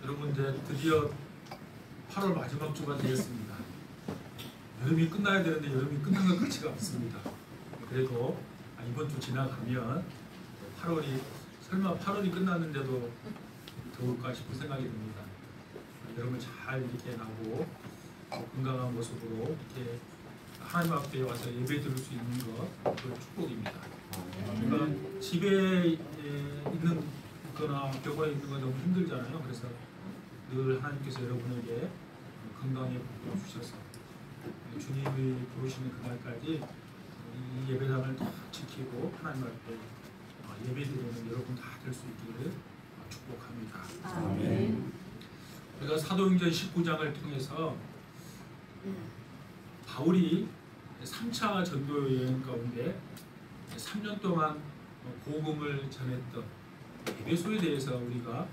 여러분 이제 드디어 8월 마지막 주가 되겠습니다. 여름이 끝나야 되는데 여름이 끝난 것 같지가 않습니다. 그래도 이번 주 지나가면 8월이 설마 8월이 끝났는데도 더울까 싶은 생각이 듭니다. 여러분 잘 이렇게 나고 건강한 모습으로 이렇게 하나님 앞에 와서 예배 드릴 수 있는 것, 그 축복입니다. 그러니까 집에 있는 거나 병원에 있는 거 너무 힘들잖아요. 그래서 늘 하나님께서 여러분에게 건강의 복을 주셔서 주님이 부르시는 그날까지 이 예배당을 다 지키고 하나님 앞에 예배드리는 여러분 다 될 수 있기를 축복합니다. 아멘. 우리가 사도행전 19장을 통해서 바울이 3차 전도 여행 가운데 3년 동안 복음을 전했던 에베소에 대해서 우리가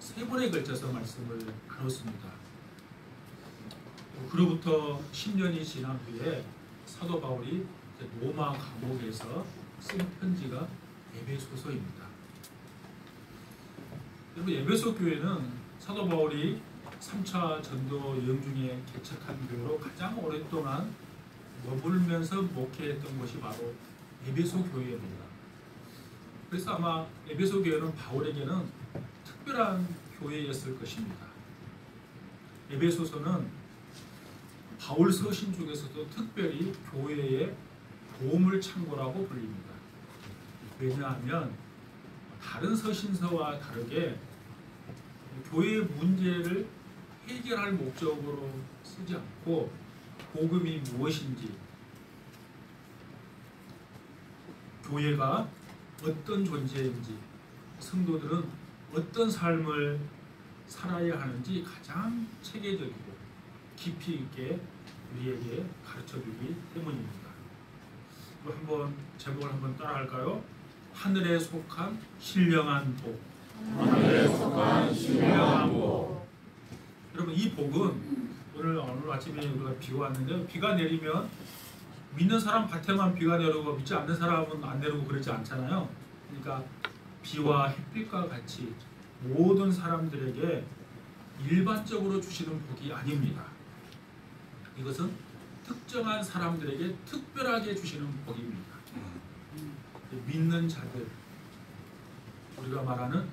3번에 걸쳐서 말씀을 나눴습니다. 그로부터 10년이 지난 후에 사도 바울이 로마 감옥에서 쓴 편지가 에베소서입니다. 여러분, 에베소 교회는 사도 바울이 3차 전도 여행 중에 개척한 교회로 가장 오랫동안 머물면서 목회했던 곳이 바로 에베소 교회입니다. 그래서 아마 에베소 교회는 바울에게는 특별한 교회였을 것입니다. 에베소서는 바울 서신 중에서도 특별히 교회의 보물 창고라고 불립니다. 왜냐하면 다른 서신서와 다르게 교회의 문제를 해결할 목적으로 쓰지 않고 복음이 무엇인지, 교회가 어떤 존재인지, 성도들은 어떤 삶을 살아야 하는지 가장 체계적이고 깊이 있게 우리에게 가르쳐주기 때문입니다. 한번 제목을 한번 따라할까요? 하늘에 속한 신령한 복. 하늘에 속한 신령한 복. 여러분, 이 복은 오늘 아침에 우리가 비가 왔는데, 비가 내리면 믿는 사람 밭에만 비가 내리고 믿지 않는 사람은 안 내리고 그러지 않잖아요. 그러니까 비와 햇빛과 같이 모든 사람들에게 일반적으로 주시는 복이 아닙니다. 이것은 특정한 사람들에게 특별하게 주시는 복입니다. 믿는 자들, 우리가 말하는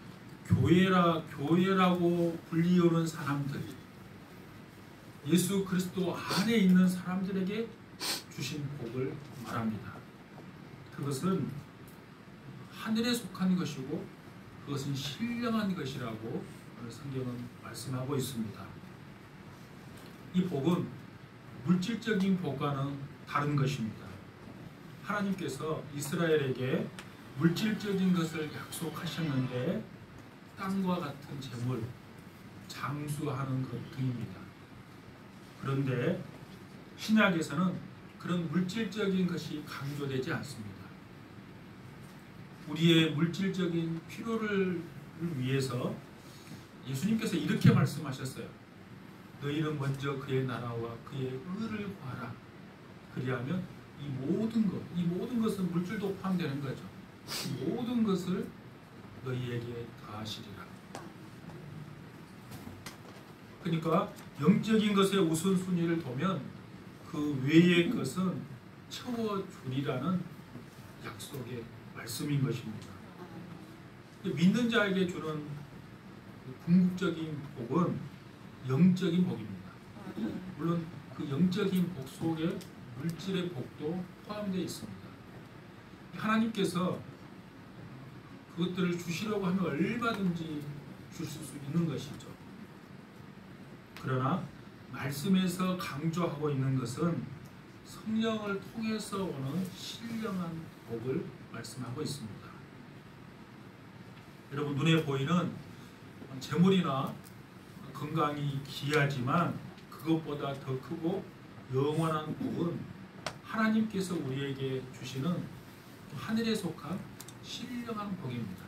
교회라고 불리우는 사람들, 예수 그리스도 안에 있는 사람들에게 주신 복을 말합니다. 그것은 하늘에 속한 것이고 그것은 신령한 것이라고 성경은 말씀하고 있습니다. 이 복은 물질적인 복과는 다른 것입니다. 하나님께서 이스라엘에게 물질적인 것을 약속하셨는데 땅과 같은 재물, 장수하는 것 등입니다. 그런데 신약에서는 그런 물질적인 것이 강조되지 않습니다. 우리의 물질적인 필요를 위해서 예수님께서 이렇게 말씀하셨어요. 너희는 먼저 그의 나라와 그의 의를 구하라. 그리하면 이 모든 것은 물질도 포함되는 거죠. 이 모든 것을 너희에게 더하시리라. 그러니까 영적인 것의 우선순위를 보면 그 외의 것은 채워주리라는 약속의 말씀인 것입니다. 믿는 자에게 주는 궁극적인 복은 영적인 복입니다. 물론 그 영적인 복 속에 물질의 복도 포함되어 있습니다. 하나님께서 그것들을 주시려고 하면 얼마든지 주실 수 있는 것이죠. 그러나 말씀에서 강조하고 있는 것은 성령을 통해서 오는 신령한 복을 말씀하고 있습니다. 여러분, 눈에 보이는 재물이나 건강이 귀하지만 그것보다 더 크고 영원한 복은 하나님께서 우리에게 주시는 하늘에 속한 신령한 복입니다.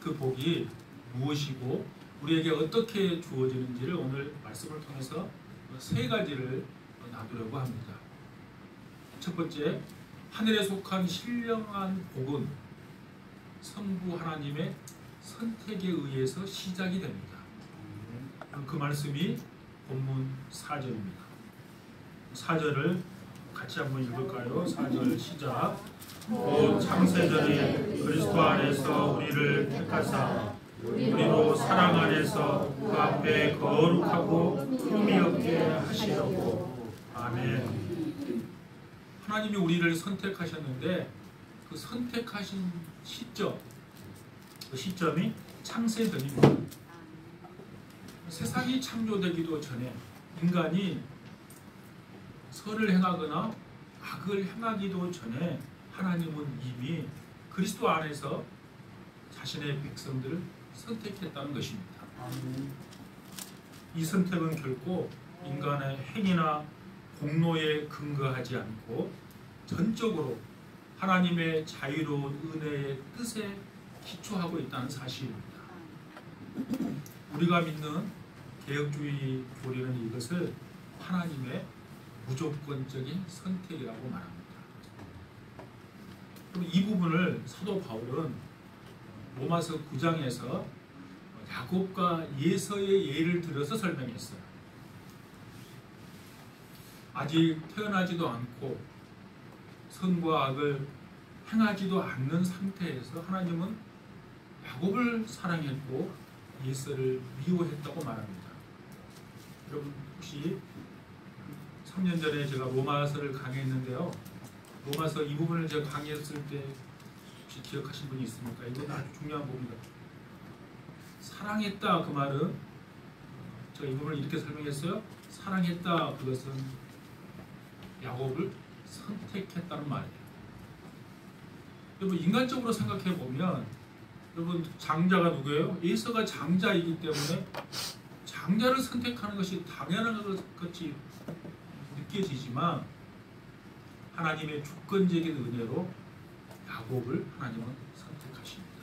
그 복이 무엇이고 우리에게 어떻게 주어지는지를 오늘 말씀을 통해서 3가지를 나누려고 합니다. 첫 번째, 하늘에 속한 신령한 복은 성부 하나님의 선택에 의해서 시작이 됩니다. 그 말씀이 본문 4절입니다. 4절을 같이 한번 읽을까요? 4절 시작. 곧 창세전에 그리스도 안에서 우리를 택하사 우리로 사랑 안에서 그 앞에 거룩하고 흠이 없게 하시려고. 아멘. 하나님이 우리를 선택하셨는데 그 선택하신 시점, 그 시점이 창세전입니다. 세상이 창조되기도 전에 인간이 선을 행하거나 악을 행하기도 전에 하나님은 이미 그리스도 안에서 자신의 백성들을 선택했다는 것입니다. 이 선택은 결코 인간의 행위나 공로에 근거하지 않고 전적으로 하나님의 자유로운 은혜의 뜻에 기초하고 있다는 사실입니다. 우리가 믿는 개혁주의 교리는 이것을 하나님의 무조건적인 선택이라고 말합니다. 그럼 이 부분을 사도 바울은 로마서 9장에서 야곱과 예서의 예를 들어서 설명했어요. 아직 태어나지도 않고 선과 악을 행하지도 않는 상태에서 하나님은 야곱을 사랑했고 예서를 미워했다고 말합니다. 여러분 혹시 3년 전에 제가 로마서를 강의했는데요. 로마서 이 부분을 제가 강의했을 때 혹시 기억하신 분이 있습니까? 이건 아주 중요한 부분입니다. 사랑했다 그 말은 제가 이 부분을 이렇게 설명했어요. 사랑했다 그것은 야곱을 선택했다는 말이에요. 여러분 인간적으로 생각해 보면 여러분 장자가 누구예요? 예서가 장자이기 때문에 장자를 선택하는 것이 당연한 것 같이 느껴지지만 하나님의 주권적인 은혜로 야곱을 하나님은 선택하십니다.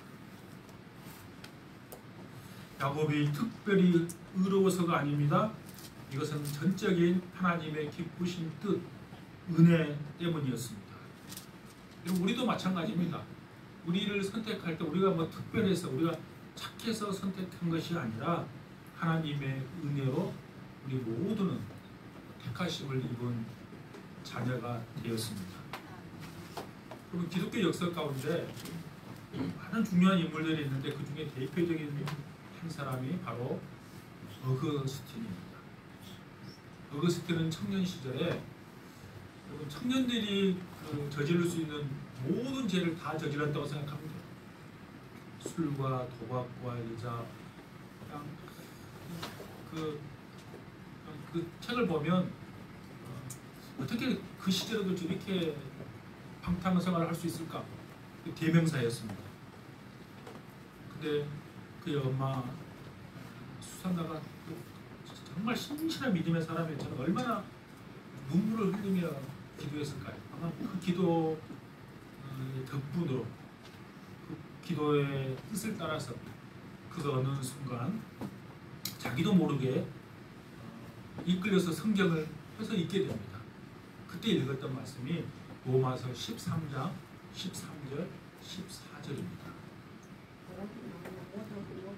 야곱이 특별히 의로워서가 아닙니다. 이것은 전적인 하나님의 기쁘신 뜻, 은혜 때문이었습니다. 우리도 마찬가지입니다. 우리를 선택할 때 우리가 뭐 특별해서 우리가 착해서 선택한 것이 아니라 하나님의 은혜로 우리 모두는 택하심을 입은 자녀가 되었습니다. 그리고 기독교 역사 가운데 많은 중요한 인물들이 있는데 그 중에 대표적인 한 사람이 바로 어거스틴입니다. 어거스틴은 청년 시절에 청년들이 저지를 수 있는 모든 죄를 다 저질렀다고 생각합니다. 술과 도박과 여자, 그냥 그 책을 보면 어떻게 그 시절에도 저렇게 방탕한 생활을 할 수 있을까? 대명사였습니다. 근데 그의 엄마 수산다가 정말 신실한 믿음의 사람이었잖아요. 얼마나 눈물을 흘리며 기도했을까요? 아마 그 기도 덕분으로 그 기도의 뜻을 따라서 그 어느 순간 자기도 모르게 이끌려서 성경을 펴서 읽게 됩니다. 그때 읽었던 말씀이 로마서 13장 13절 14절입니다.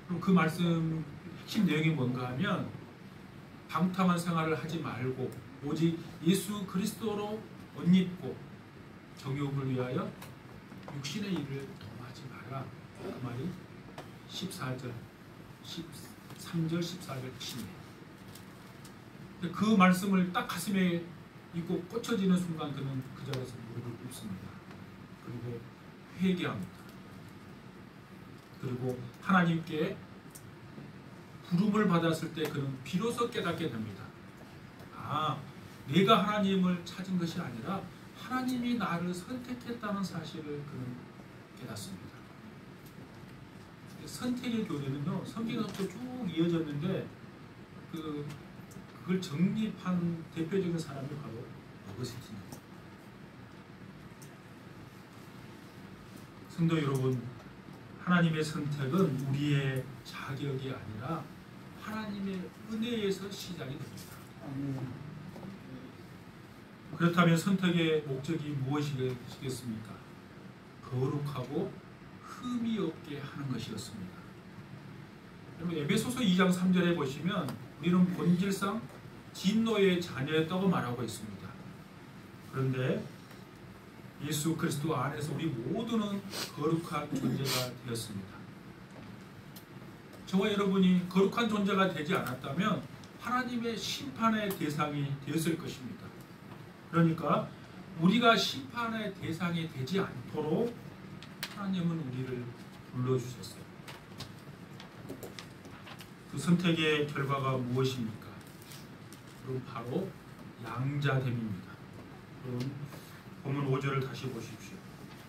그럼 그 말씀 핵심 내용이 뭔가 하면 방탕한 생활을 하지 말고 오직 예수 그리스도로 옷 입고 정욕을 위하여 육신의 일을 dom하지 마라. 그 말이 14절, 13절, 14절 핵심이에요. 그 말씀을 딱 가슴에 입고 꽂혀지는 순간 그는 그 자리에서 무릎을 꿇습니다. 그리고 회개합니다. 그리고 하나님께 부름을 받았을 때 그는 비로소 깨닫게 됩니다. 아, 내가 하나님을 찾은 것이 아니라 하나님이 나를 선택했다는 사실을 그는 깨닫습니다. 선택의 교리는요, 성경에서부터 쭉 이어졌는데 그걸 정립한 대표적인 사람이 바로 어거스틴입니다. 성도 여러분, 하나님의 선택은 우리의 자격이 아니라 하나님의 은혜에서 시작이 됩니다. 그렇다면 선택의 목적이 무엇이겠습니까? 거룩하고 흠이 없게 하는 것이었습니다. 여러분 에베소서 2장 3절에 보시면 우리는 본질상 진노의 자녀였다고 말하고 있습니다. 그런데 예수 그리스도 안에서 우리 모두는 거룩한 존재가 되었습니다. 저와 여러분이 거룩한 존재가 되지 않았다면 하나님의 심판의 대상이 되었을 것입니다. 그러니까 우리가 심판의 대상이 되지 않도록 하나님은 우리를 불러주셨어요. 그 선택의 결과가 무엇입니까? 그럼 바로 양자됨입니다. 그럼 본문 5절을 다시 보십시오.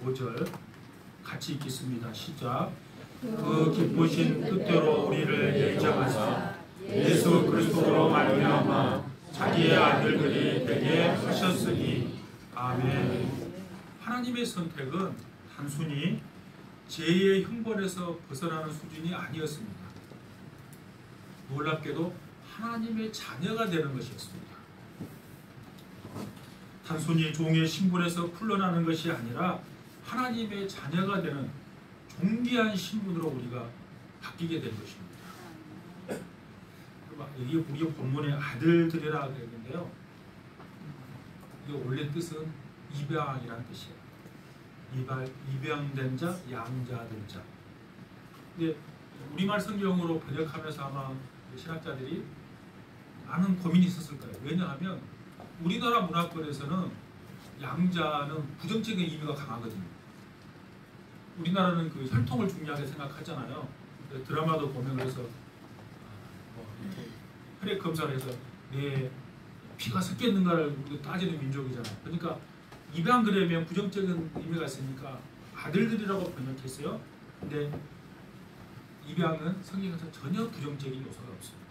5절 같이 읽겠습니다. 시작. 그 기쁘신 뜻대로 우리를 예정하사 예수 그리스도로 말미암아 자기의 아들들이 되게 하셨으니 아멘. 하나님의 선택은 단순히 죄의 형벌에서 벗어나는 수준이 아니었습니다. 놀랍게도 하나님의 자녀가 되는 것이었습니다. 단순히 종의 신분에서 풀려나는 것이 아니라 하나님의 자녀가 되는 존귀한 신분으로 우리가 바뀌게 된 것입니다. 여기 우리 본문에 아들들이라 그랬는데요. 이게 원래 뜻은 입양이라는 뜻이에요. 입양된 자, 양자된 자. 근데 우리말 성경으로 번역하면서 아마 신학자들이 많은 고민이 있었을 거예요. 왜냐하면 우리나라 문화권에서는 양자는 부정적인 의미가 강하거든요. 우리나라는 그 혈통을 중요하게 생각하잖아요. 드라마도 보면 그래서 혈액 검사를 해서 내 피가 섞였는가를 따지는 민족이잖아요. 그러니까 입양 그러면 부정적인 의미가 있으니까 아들들이라고 번역했어요. 근데 입양은 성경에서 전혀 부정적인 요소가 없습니다.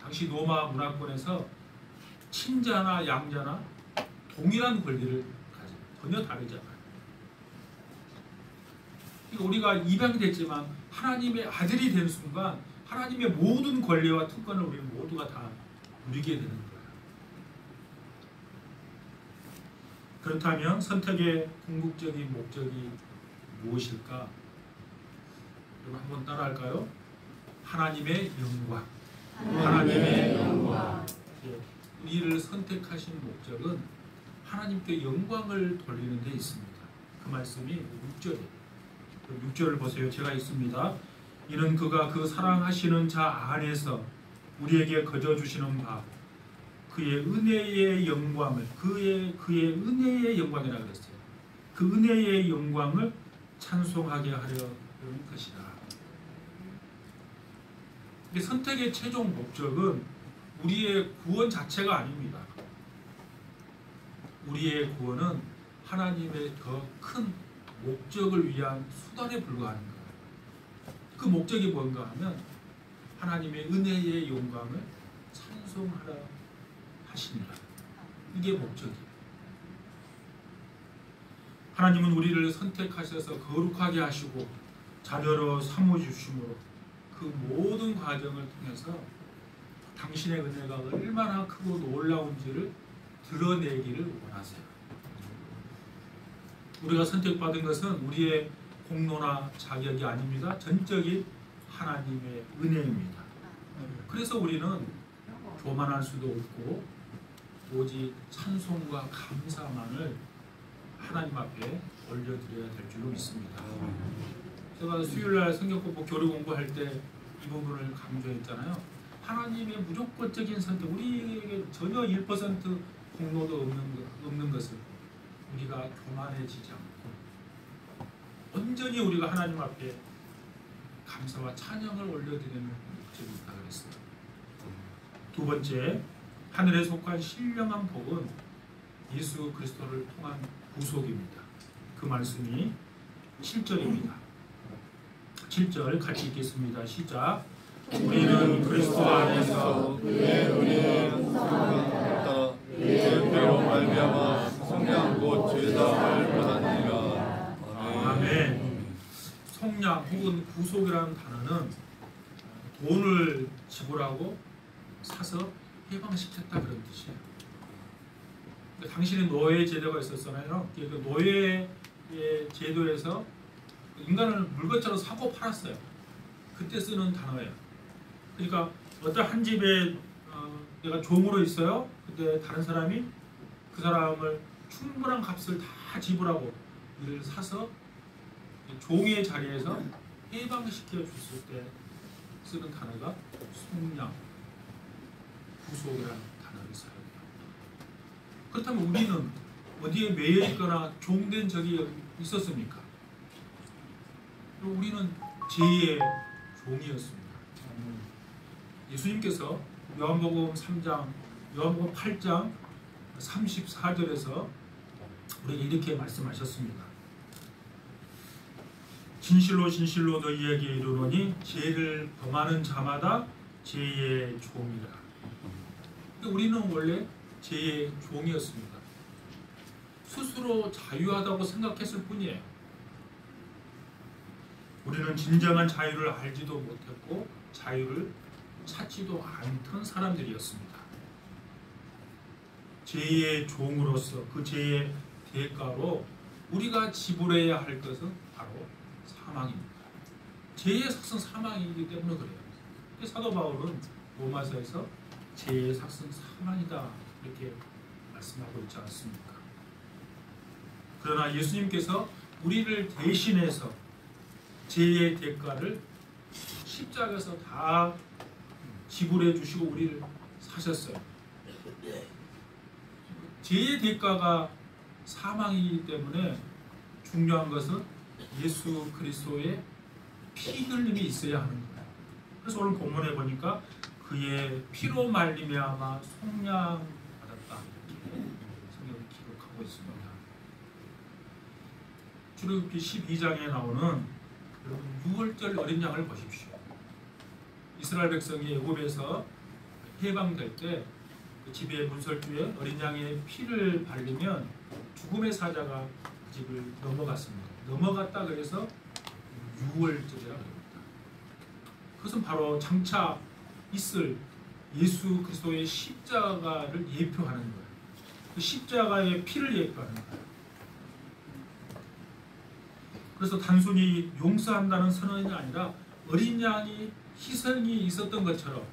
당시 로마 문화권에서 친자나 양자나 동일한 권리를 가지고 전혀 다르지 않아요. 그러니까 우리가 입양이 됐지만 하나님의 아들이 된 순간 하나님의 모든 권리와 특권을 우리는 모두가 다 누리게 되는 거예요. 그렇다면 선택의 궁극적인 목적이 무엇일까? 여러분 한번 따라할까요? 하나님의 영광. 하나님의 영광. 우리를 선택하신 목적은 하나님께 영광을 돌리는 데 있습니다. 그 말씀이 6절이에요. 6절을 보세요. 제가 읽습니다. 이는 그가 그 사랑하시는 자 안에서 우리에게 거저 주시는 바 그의 은혜의 영광을 그의 은혜의 영광이라고 그랬어요. 그 은혜의 영광을 찬송하게 하려는 것이다. 선택의 최종 목적은 우리의 구원 자체가 아닙니다. 우리의 구원은 하나님의 더 큰 목적을 위한 수단에 불과하는 거예요. 그 목적이 뭔가 하면 하나님의 은혜의 영광을 찬송하라 하십니다. 이게 목적이에요. 하나님은 우리를 선택하셔서 거룩하게 하시고 자녀로 삼아주심으로 그 모든 과정을 통해서 당신의 은혜가 얼마나 크고 놀라운지를 드러내기를 원하세요. 우리가 선택받은 것은 우리의 공로나 자격이 아닙니다. 전적인 하나님의 은혜입니다. 그래서 우리는 교만할 수도 없고 오직 찬송과 감사만을 하나님 앞에 올려드려야 될 줄로 믿습니다. 제가 수요일날 성경 공부 교리 공부할 때 이 부분을 강조했잖아요. 하나님의 무조건적인 선택, 우리에게 전혀 1% 공로도 없는 것을 우리가 교만해지지 않고 온전히 우리가 하나님 앞에 감사와 찬양을 올려드리는 목적이 있다고 그랬어요. 두 번째, 하늘에 속한 신령한 복은 예수 그리스도를 통한 구속입니다. 그 말씀이 7절입니다. 7절 같이 읽겠습니다. 시작. 우리는 그리스도 안에서 그의 은혜의 풍성함을 따라 그의 배로 말미암아 성량 곧 죄사함을 받았느니라. 아멘. 성량 혹은 구속이라는 단어는 돈을 지불하고 사서 해방시켰다 그런 뜻이에요. 당신의 노예 제도가 있었잖아요. 그 노예의 제도에서 인간을 물건처럼 사고 팔았어요. 그때 쓰는 단어예요. 그러니까 어떤 한 집에 내가 종으로 있어요. 근데 다른 사람이 그 사람을 충분한 값을 다 지불하고 이를 사서 종의 자리에서 해방시켜 줬을 때 쓰는 단어가 속량, 구속이라는 단어를 사용해요. 그렇다면 우리는 어디에 매여 있거나 종된 적이 있었습니까? 우리는 제2의 종이었습니다. 예수님께서 요한복음 3장, 요한복음 8장 34절에서 우리에게 이렇게 말씀하셨습니다. 진실로 진실로 너희에게 이르노니 죄를 범하는 자마다 죄의 종이라. 우리는 원래 죄의 종이었습니다. 스스로 자유하다고 생각했을 뿐이에요. 우리는 진정한 자유를 알지도 못했고 자유를 찾지도 않던 사람들이었습니다. 죄의 종으로서 그 죄의 대가로 우리가 지불해야 할 것은 바로 사망입니다. 죄의 삭은 사망이기 때문에 그래요. 사도 바울은 로마서에서 죄의 삭은 사망이다 이렇게 말씀하고 있지 않습니까? 그러나 예수님께서 우리를 대신해서 죄의 대가를 십자가에서 다 지불해 주시고 우리를 사셨어요. 죄의 대가가 사망이기 때문에 중요한 것은 예수 그리스도의 피 흘림이 있어야 하는 거예요. 그래서 오늘 본문에 보니까 그의 피로 말미암아 속량받았다 이렇게 성경이 기록하고 있습니다. 출애굽기 12장에 나오는 유월절 어린 양을 보십시오. 이스라엘 백성이 애굽에서 해방될 때 그 집의 문설주에 어린 양의 피를 바르면 죽음의 사자가 그 집을 넘어갔습니다. 넘어갔다 그래서 유월절이라고 합니다. 그것은 바로 장차 있을 예수 그리스도의 십자가를 예표하는 거예요. 그 십자가의 피를 예표하는 거예요. 그래서 단순히 용서한다는 선언이 아니라 어린 양이 희생이 있었던 것처럼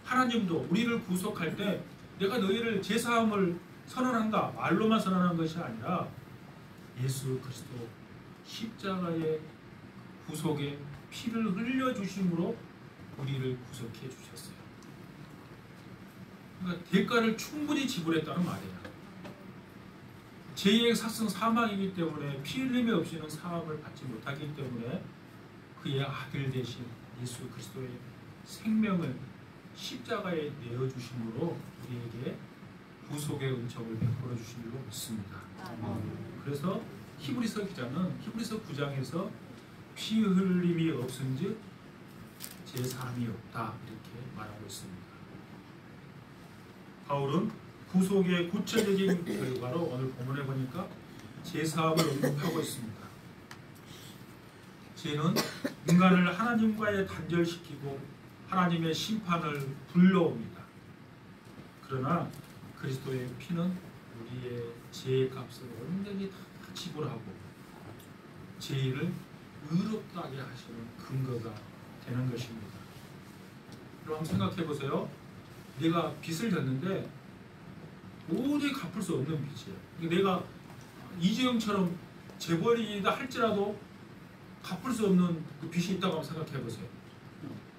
하나님도 우리를 구속할 때 내가 너희를 제사함을 선언한다 말로만 선언한 것이 아니라 예수 그리스도 십자가의 구속에 피를 흘려주심으로 우리를 구속해 주셨어요. 그러니까 대가를 충분히 지불했다는 말이에요. 죄의 삭은 사망이기 때문에 피 흘림이 없이는 사함을 받지 못하기 때문에 그의 아들 대신 예수 그리스도의 생명을 십자가에 내어주심으로 우리에게 구속의 은총을 베풀어 주신 줄로 믿습니다. 그래서 히브리서 기자는 히브리서 9장에서 피 흘림이 없은즉 제사함이 없다 이렇게 말하고 있습니다. 바울은 구속의 구체적인 결과로 오늘 본문에 보니까 제사함을 언급하고 있습니다. 죄는 인간을 하나님과의 단절시키고 하나님의 심판을 불러옵니다. 그러나 그리스도의 피는 우리의 죄의 값을 온전히 다 지불하고 죄인을 의롭다게 하시는 근거가 되는 것입니다. 그럼 생각해 보세요. 내가 빚을 졌는데 도저히 갚을 수 없는 빚이에요. 내가 이재용처럼 재벌이다 할지라도 갚을 수 없는 그 빚이 있다고 한번 생각해 보세요.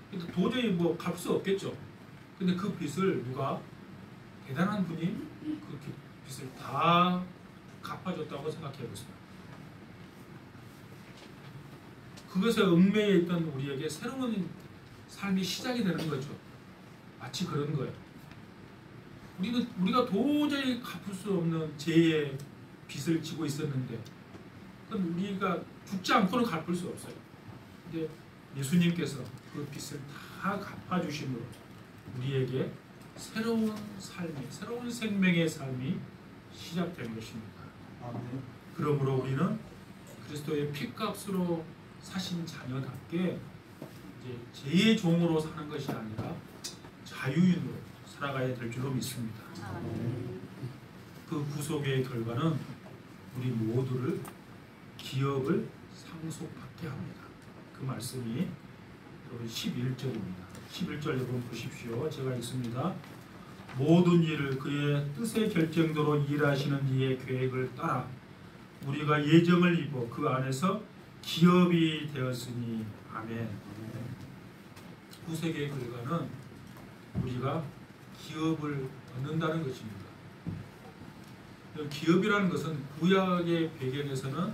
근데 도저히 뭐 갚을 수 없겠죠. 근데 그 빚을 누가 대단한 분이 그 빚을 다 갚아줬다고 생각해 보세요. 그것에 얽매여 있던 우리에게 새로운 삶이 시작이 되는 거죠. 마치 그런 거예요. 우리가 도저히 갚을 수 없는 죄의 빚을 지고 있었는데 그럼 우리가 죽지 않고는 갚을 수 없어요. 근데 예수님께서 그 빚을 다 갚아주심으로 우리에게 새로운 삶이, 새로운 생명의 삶이 시작된 것입니다. 그러므로 우리는 그리스도의 피값으로 사신 자녀답게 이제 죄의 종으로 사는 것이 아니라 자유인으로 살아가야 될 줄로 믿습니다. 그 구속의 결과는 우리 모두를 기업을 상속받게 합니다. 그 말씀이 여러분 11절입니다. 11절 여러분 보십시오. 제가 읽습니다. 모든 일을 그의 뜻의 결정대로 일하시는 이의 계획을 따라 우리가 예정을 입어 그 안에서 기업이 되었으니 아멘. 구세계의 결과는 우리가 기업을 얻는다는 것입니다. 기업이라는 것은 구약의 배경에서는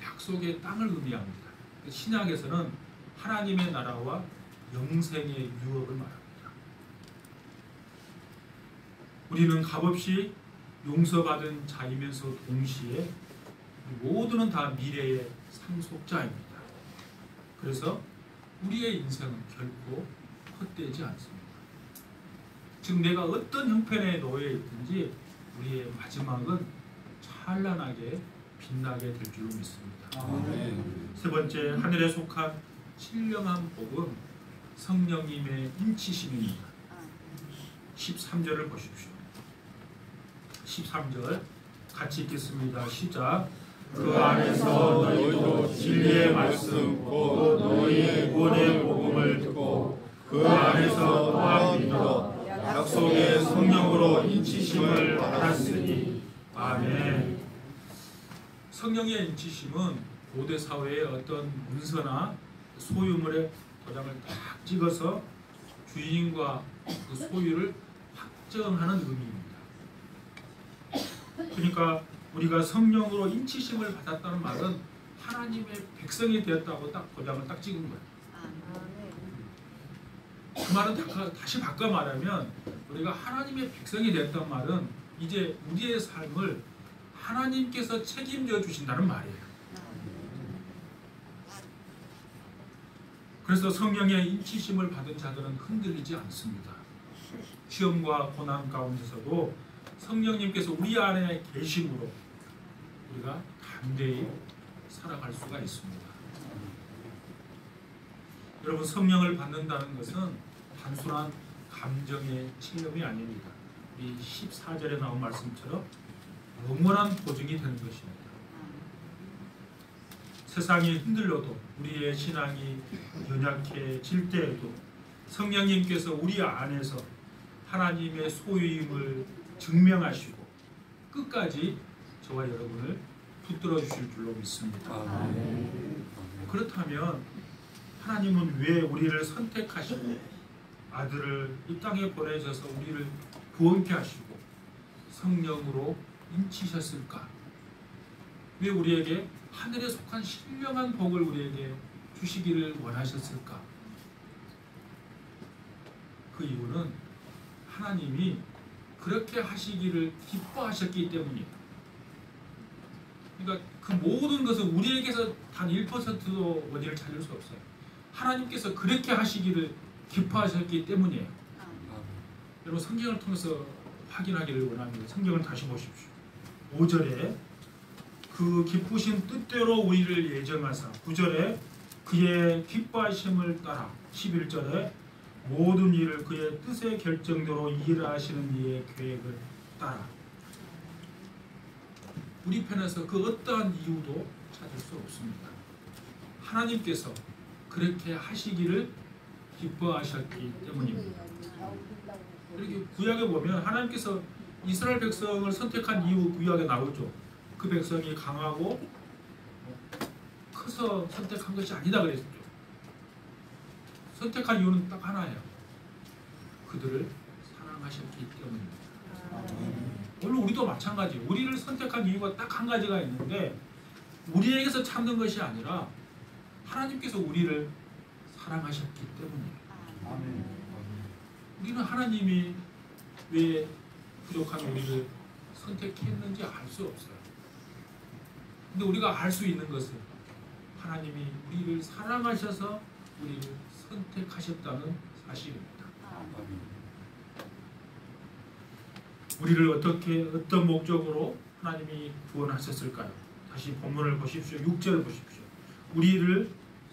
약속의 땅을 의미합니다. 신약에서는 하나님의 나라와 영생의 유업을 말합니다. 우리는 값없이 용서받은 자이면서 동시에 모두는 다 미래의 상속자입니다. 그래서 우리의 인생은 결코 헛되지 않습니다. 지금 내가 어떤 형편에 놓여 있든지 우리의 마지막은 찬란하게 빛나게 될 줄로 믿습니다. 세 번째, 하늘에 속한 신령한 복은 성령님의 인치심입니다. 13절을 보십시오. 13절 같이 읽겠습니다. 시작. 그 안에서 너희도 진리의 말씀 곧 너희의 구원의 복음을 듣고 그 안에서 또한 믿어 약속의 성령으로 인치심을 받았으니 아멘. 성령의 인치심은 고대 사회의 어떤 문서나 소유물의 도장을 딱 찍어서 주인과 그 소유를 확정하는 의미입니다. 그러니까 우리가 성령으로 인치심을 받았다는 말은 하나님의 백성이 되었다고 딱 도장을 딱 찍은 거예요. 그 말은 다시 바꿔 말하면 우리가 하나님의 백성이 되었다는 말은 이제 우리의 삶을 하나님께서 책임져 주신다는 말이에요. 그래서 성령의 인치심을 받은 자들은 흔들리지 않습니다. 시험과 고난 가운데서도 성령님께서 우리 안에 계심으로 우리가 담대히 살아갈 수가 있습니다. 여러분, 성령을 받는다는 것은 단순한 감정의 체험이 아닙니다. 이 14절에 나온 말씀처럼 영원한 보증이 되는 것입니다. 세상이 흔들려도 우리의 신앙이 연약해질 때에도 성령님께서 우리 안에서 하나님의 소유임을 증명하시고 끝까지 저와 여러분을 붙들어 주실 줄로 믿습니다. 그렇다면 하나님은 왜 우리를 선택하시고 아들을 이 땅에 보내셔서 우리를 구원케 하시고 성령으로 인치셨을까? 왜 우리에게 하늘에 속한 신령한 복을 우리에게 주시기를 원하셨을까? 그 이유는 하나님이 그렇게 하시기를 기뻐하셨기 때문이에요. 그러니까 그 모든 것은 우리에게서 단 1%도 원인을 찾을 수 없어요. 하나님께서 그렇게 하시기를 기뻐하셨기 때문이에요. 여러분, 성경을 통해서 확인하기를 원합니다. 성경을 다시 보십시오. 5절에 그 기쁘신 뜻대로 우리를 예정하사, 9절에 그의 기뻐하심을 따라, 11절에 모든 일을 그의 뜻의 결정대로 일하시는 이의 계획을 따라. 우리 편에서 그 어떠한 이유도 찾을 수 없습니다. 하나님께서 그렇게 하시기를 기뻐하셨기 때문입니다. 이렇게 구약에 보면 하나님께서 이스라엘 백성을 선택한 이유 구약에 나오죠. 그 백성이 강하고 커서 선택한 것이 아니다 그랬죠. 선택한 이유는 딱 하나예요. 그들을 사랑하셨기 때문입니다. 물론 우리도 마찬가지예요. 우리를 선택한 이유가 딱 한 가지가 있는데 우리에게서 찾는 것이 아니라 하나님께서 우리를 사랑하셨기 때문이에요. 우리는 하나님이 왜 부족한 우리를 선택했는지 알 수 없어요. 근데 우리가 알 수 있는 것은 하나님이 우리를 사랑하셔서 우리를 선택하셨다는 사실입니다. 우리를 어떤 목적으로 하나님이 구원하셨을까요? 다시 본문을 보십시오. 6절을 보십시오. 우리를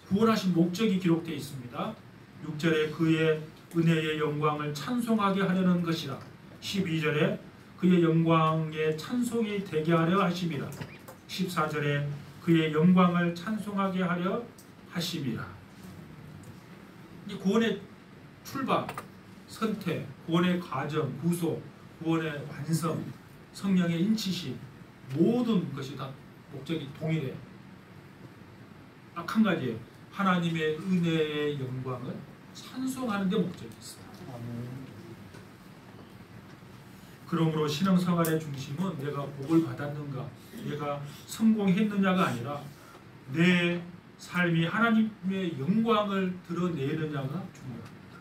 구원하신 목적이 기록되어 있습니다. 6절에 그의 은혜의 영광을 찬송하게 하려는 것이라. 12절에 그의 영광의 찬송이 되게 하려 하심이라. 14절에 그의 영광을 찬송하게 하려 하심이라. 이 구원의 출발, 선택, 구원의 과정, 구속, 구원의 완성, 성령의 인치심, 모든 것이 다 목적이 동일해. 딱 한 가지예요. 하나님의 은혜의 영광을 찬송하는 데 목적이 있어요. 그러므로 신앙생활의 중심은 내가 복을 받았는가, 내가 성공했느냐가 아니라 내 삶이 하나님의 영광을 드러내느냐가 중요합니다.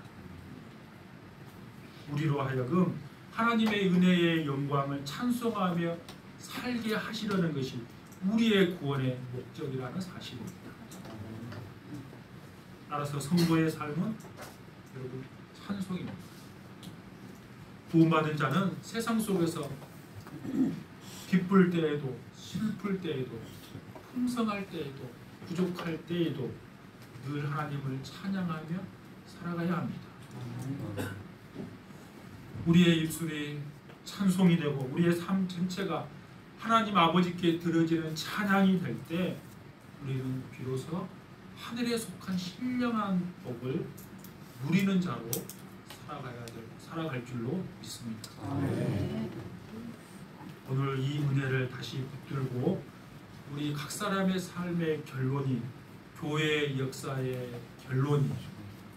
우리로 하여금 하나님의 은혜의 영광을 찬송하며 살게 하시려는 것이 우리의 구원의 목적이라는 사실입니다. 따라서 성도의 삶은 여러분 찬송입니다. 구원받은 자는 세상 속에서 기쁠 때에도 슬플 때에도 풍성할 때에도 부족할 때에도 늘 하나님을 찬양하며 살아가야 합니다. 우리의 입술이 찬송이 되고 우리의 삶 전체가 하나님 아버지께 들어지는 찬양이 될 때 우리는 비로소 하늘에 속한 신령한 복을 누리는 자로 살아갈 줄로 믿습니다. 오늘 이 은혜를 다시 붙들고 우리 각 사람의 삶의 결론이, 교회의 역사의 결론이,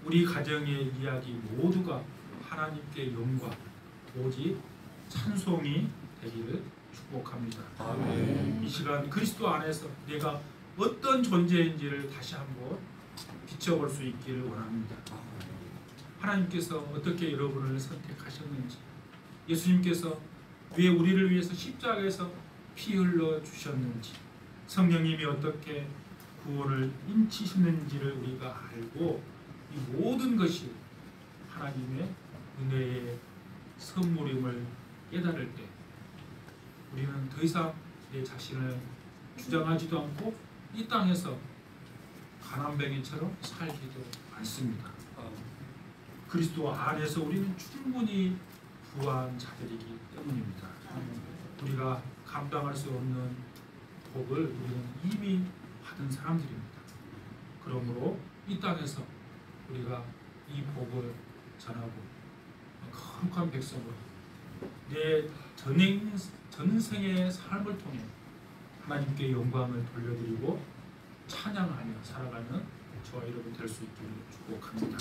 우리 가정의 이야기 모두가 하나님께 영광, 오직 찬송이 되기를 축복합니다. 이 시간 그리스도 안에서 내가 어떤 존재인지를 다시 한번 비춰볼 수 있기를 원합니다. 하나님께서 어떻게 여러분을 선택하셨는지, 예수님께서 왜 우리를 위해서 십자가에서 피 흘러 주셨는지, 성령님이 어떻게 구원을 인치시는지를 우리가 알고 이 모든 것이 하나님의 은혜의 선물임을 깨달을 때 우리는 더 이상 내 자신을 주장하지도 않고 이 땅에서 가난뱅이처럼 살지도 않습니다. 그리스도 안에서 우리는 충분히 부한 자들이기 때문입니다. 우리가 감당할 수 없는 복을 우리는 이미 받은 사람들입니다. 그러므로 이 땅에서 우리가 이 복을 전하고 거룩한 백성으로 내 전생의 삶을 통해 하나님께 영광을 돌려드리고 찬양하며 살아가는 저와 여러분 될 수 있기를 축복합니다.